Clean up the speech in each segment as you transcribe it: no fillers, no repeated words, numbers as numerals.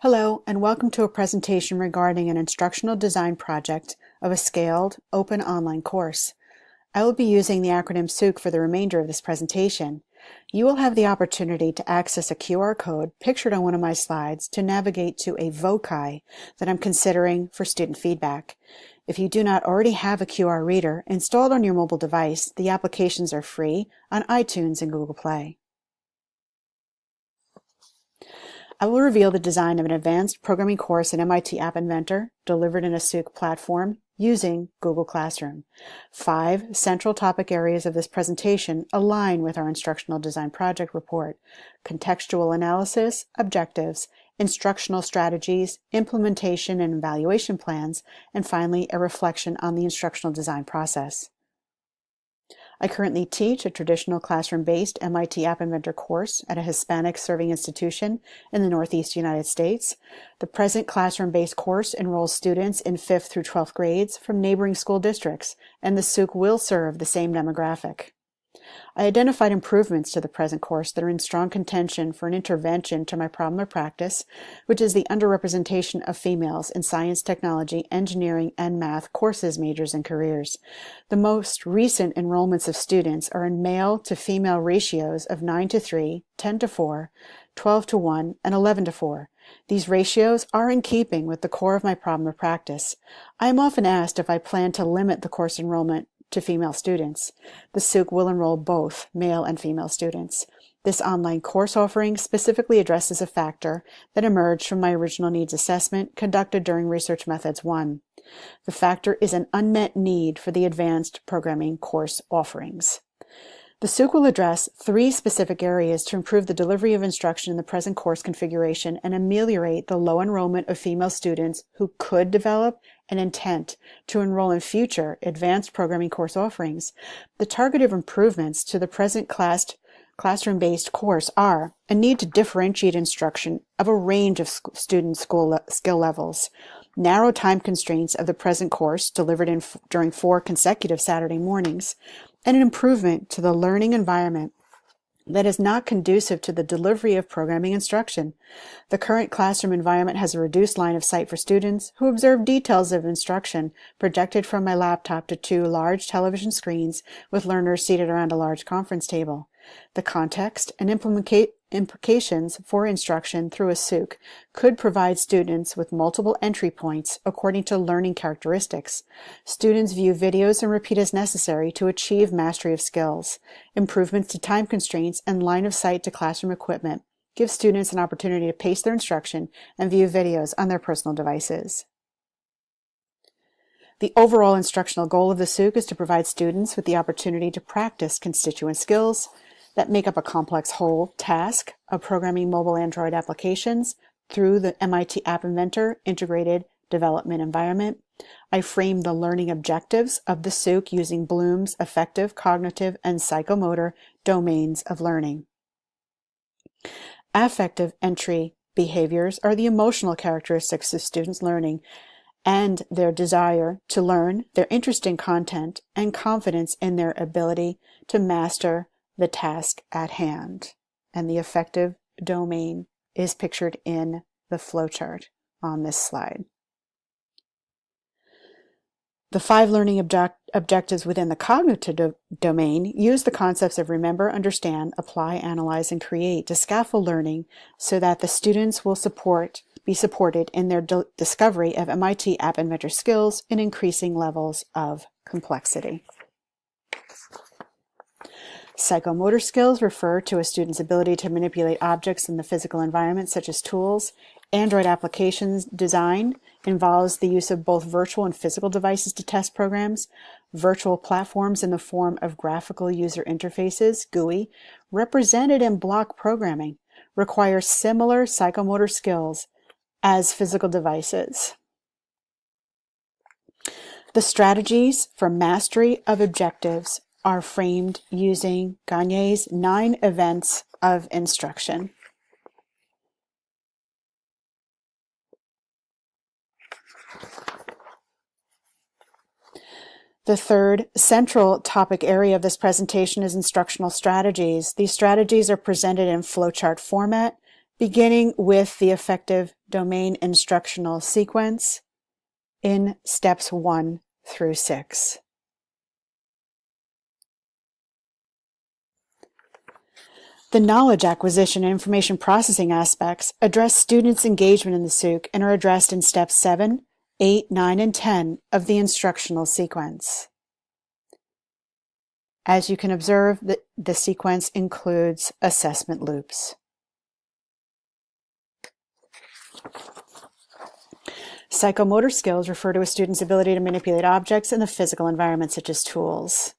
Hello, and welcome to a presentation regarding an instructional design project of a scaled, open online course. I will be using the acronym SOOC for the remainder of this presentation. You will have the opportunity to access a QR code pictured on one of my slides to navigate to a voci that I'm considering for student feedback. If you do not already have a QR reader installed on your mobile device, the applications are free on iTunes and Google Play. I will reveal the design of an advanced programming course in MIT App Inventor delivered in a SOOC platform using Google Classroom. 5 central topic areas of this presentation align with our instructional design project report: contextual analysis, objectives, instructional strategies, implementation and evaluation plans, and finally, a reflection on the instructional design process. I currently teach a traditional classroom-based MIT App Inventor course at a Hispanic-serving institution in the Northeast United States. The present classroom-based course enrolls students in 5th through 12th grades from neighboring school districts, and the SOOC will serve the same demographic. I identified improvements to the present course that are in strong contention for an intervention to my problem of practice, which is the underrepresentation of females in science, technology, engineering, and math courses, majors, and careers. The most recent enrollments of students are in male to female ratios of 9:3, 10:4, 12:1, and 11:4. These ratios are in keeping with the core of my problem of practice. I am often asked if I plan to limit the course enrollment to female students. The SOOC will enroll both male and female students. This online course offering specifically addresses a factor that emerged from my original needs assessment conducted during Research Methods 1. The factor is an unmet need for the advanced programming course offerings. The SOOC will address 3 specific areas to improve the delivery of instruction in the present course configuration and ameliorate the low enrollment of female students who could develop an intent to enroll in future advanced programming course offerings. The targeted improvements to the present classroom-based course are a need to differentiate instruction of a range of student skill levels, narrow time constraints of the present course delivered during 4 consecutive Saturday mornings, and an improvement to the learning environment that is not conducive to the delivery of programming instruction. The current classroom environment has a reduced line of sight for students who observe details of instruction projected from my laptop to 2 large television screens with learners seated around a large conference table. The context and implications for instruction through a SOOC could provide students with multiple entry points according to learning characteristics. Students view videos and repeat as necessary to achieve mastery of skills. Improvements to time constraints and line of sight to classroom equipment give students an opportunity to pace their instruction and view videos on their personal devices. The overall instructional goal of the SOOC is to provide students with the opportunity to practice constituent skills that make up a complex whole task of programming mobile Android applications through the MIT App Inventor integrated development environment. I frame the learning objectives of the SOOC using Bloom's affective, cognitive, and psychomotor domains of learning. Affective entry behaviors are the emotional characteristics of students' learning and their desire to learn, their interest in content, and confidence in their ability to master the task at hand. And the affective domain is pictured in the flowchart on this slide. The 5 learning objectives within the cognitive domain use the concepts of remember, understand, apply, analyze, and create to scaffold learning so that the students will be supported in their discovery of MIT App Inventor skills in increasing levels of complexity. Psychomotor skills refer to a student's ability to manipulate objects in the physical environment, such as tools. Android applications design involves the use of both virtual and physical devices to test programs. Virtual platforms in the form of graphical user interfaces, GUI, represented in block programming, require similar psychomotor skills as physical devices. The strategies for mastery of objectives are framed using Gagne's 9 events of instruction. The third central topic area of this presentation is instructional strategies. These strategies are presented in flowchart format beginning with the effective domain instructional sequence in steps 1 through 6. The knowledge acquisition and information processing aspects address students' engagement in the SOOC and are addressed in steps 7, 8, 9, and 10 of the instructional sequence. As you can observe, the sequence includes assessment loops. Psychomotor skills refer to a student's ability to manipulate objects in the physical environment, such as tools.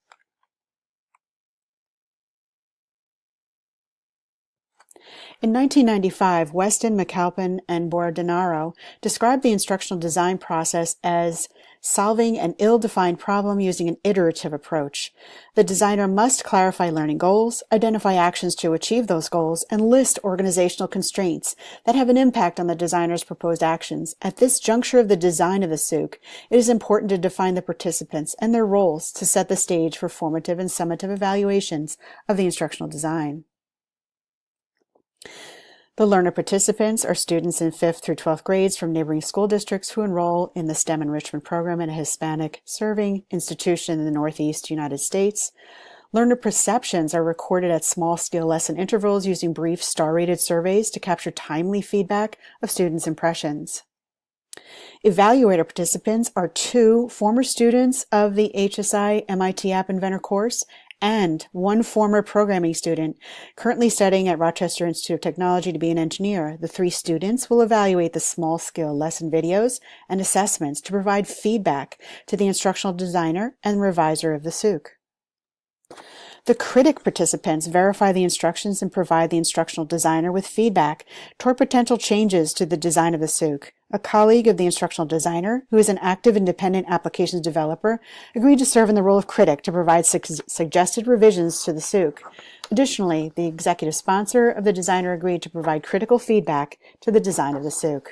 In 1995, Weston, McAlpin, and Bordonaro described the instructional design process as solving an ill-defined problem using an iterative approach. The designer must clarify learning goals, identify actions to achieve those goals, and list organizational constraints that have an impact on the designer's proposed actions. At this juncture of the design of the SOOC, it is important to define the participants and their roles to set the stage for formative and summative evaluations of the instructional design. The learner participants are students in 5th through 12th grades from neighboring school districts who enroll in the STEM enrichment program at a Hispanic-serving institution in the Northeast United States. Learner perceptions are recorded at small-scale lesson intervals using brief star-rated surveys to capture timely feedback of students' impressions. Evaluator participants are 2 former students of the HSI MIT App Inventor course and 1 former programming student currently studying at Rochester Institute of Technology to be an engineer. The 3 students will evaluate the small-scale lesson videos and assessments to provide feedback to the instructional designer and reviser of the SOOC. The critic participants verify the instructions and provide the instructional designer with feedback toward potential changes to the design of the SOOC. A colleague of the instructional designer, who is an active independent applications developer, agreed to serve in the role of critic to provide suggested revisions to the SOOC. Additionally, the executive sponsor of the designer agreed to provide critical feedback to the design of the SOOC.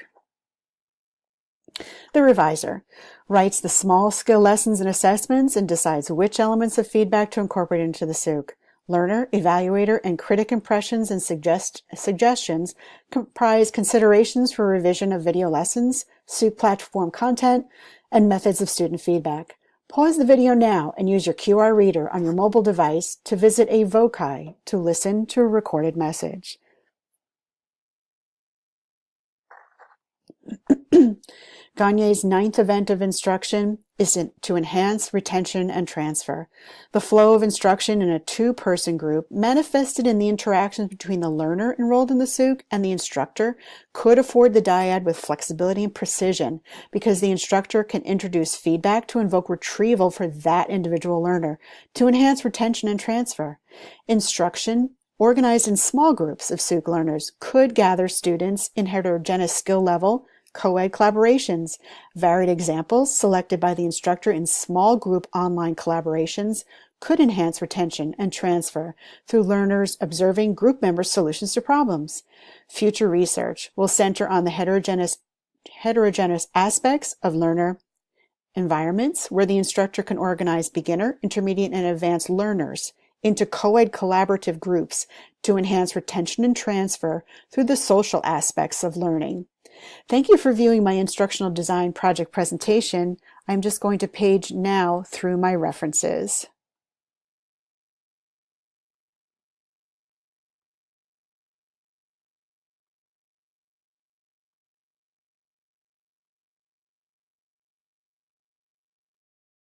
The reviser writes the small-scale lessons and assessments and decides which elements of feedback to incorporate into the SOOC. Learner, evaluator, and critic impressions and suggestions comprise considerations for revision of video lessons, SOOC platform content, and methods of student feedback. Pause the video now and use your QR reader on your mobile device to visit a voci to listen to a recorded message. Gagne's 9th event of instruction is to enhance retention and transfer. The flow of instruction in a 2-person group manifested in the interactions between the learner enrolled in the SOOC and the instructor could afford the dyad with flexibility and precision because the instructor can introduce feedback to invoke retrieval for that individual learner to enhance retention and transfer. Instruction organized in small groups of SOOC learners could gather students in heterogeneous skill level, co-ed collaborations. Varied examples selected by the instructor in small group online collaborations could enhance retention and transfer through learners observing group members' solutions to problems. Future research will center on the heterogeneous aspects of learner environments where the instructor can organize beginner, intermediate, and advanced learners into co-ed collaborative groups to enhance retention and transfer through the social aspects of learning. Thank you for viewing my instructional design project presentation. I'm just going to page now through my references.